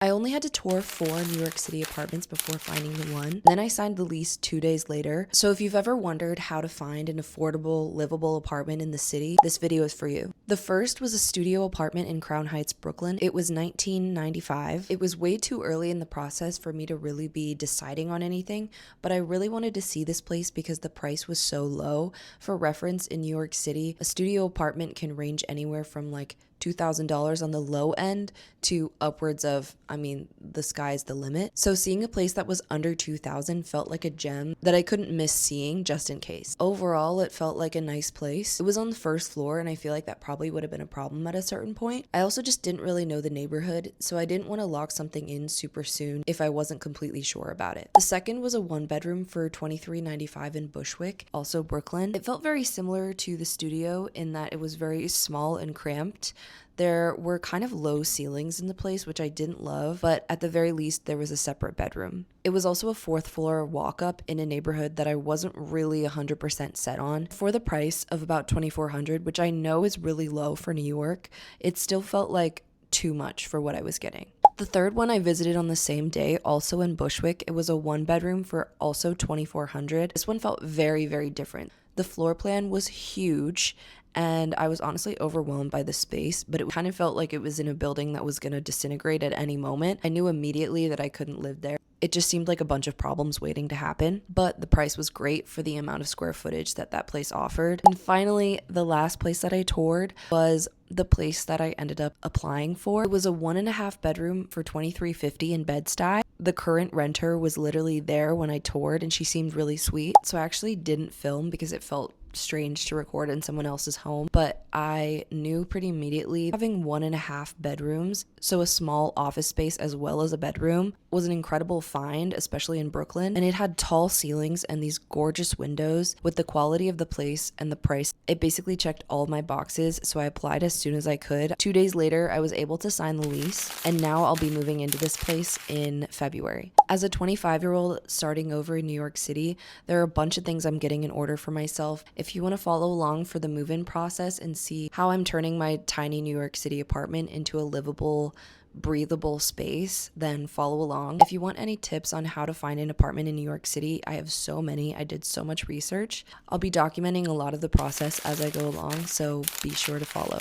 I only had to tour 4 New York City apartments before finding the one. Then I signed the lease 2 days later. So if you've ever wondered how to find an affordable, livable apartment in the city, this video is for you. The first was a studio apartment in Crown Heights, Brooklyn. It was $19.95. It was way too early in the process for me to really be deciding on anything, but I really wanted to see this place because the price was so low. For reference, in New York City, a studio apartment can range anywhere from like $2,000 on the low end to upwards of, the sky's the limit. So seeing a place that was under 2,000 felt like a gem that I couldn't miss seeing just in case. Overall, it felt like a nice place. It was on the first floor, and I feel like that probably would have been a problem at a certain point. I also just didn't really know the neighborhood, so I didn't want to lock something in super soon if I wasn't completely sure about it. The second was a 1-bedroom for $23.95 in Bushwick, also Brooklyn. It felt very similar to the studio in that it was very small and cramped. There were kind of low ceilings in the place, which I didn't love, but at the very least, there was a separate bedroom. It was also a 4th floor walk up in a neighborhood that I wasn't really 100% set on. For the price of about $2,400, which I know is really low for New York, it still felt like too much for what I was getting. The third one I visited on the same day, also in Bushwick. It was a 1-bedroom for also $2,400. This one felt very, very different. The floor plan was huge, and I was honestly overwhelmed by the space, but it kind of felt like it was in a building that was going to disintegrate at any moment. I knew immediately that I couldn't live there. It just seemed like a bunch of problems waiting to happen, but the price was great for the amount of square footage that that place offered. And finally, the last place that I toured was the place that I ended up applying for. It was a 1.5 bedroom for $23.50 in Bed-Stuy. The current renter was literally there when I toured, and she seemed really sweet. So I actually didn't film because it felt strange to record in someone else's home, but I knew pretty immediately having 1.5 bedrooms, so a small office space as well as a bedroom, was an incredible find, especially in Brooklyn. And it had tall ceilings and these gorgeous windows. With the quality of the place and the price, it basically checked all my boxes, so I applied as soon as I could. 2 days later, I was able to sign the lease, and now I'll be moving into this place in February. As a 25-year-old starting over in New York City, there are a bunch of things I'm getting in order for myself. If you want to follow along for the move-in process and see how I'm turning my tiny New York City apartment into a livable, breathable space, then follow along. If you want any tips on how to find an apartment in New York City, I have so many. I did so much research. I'll be documenting a lot of the process as I go along, so be sure to follow.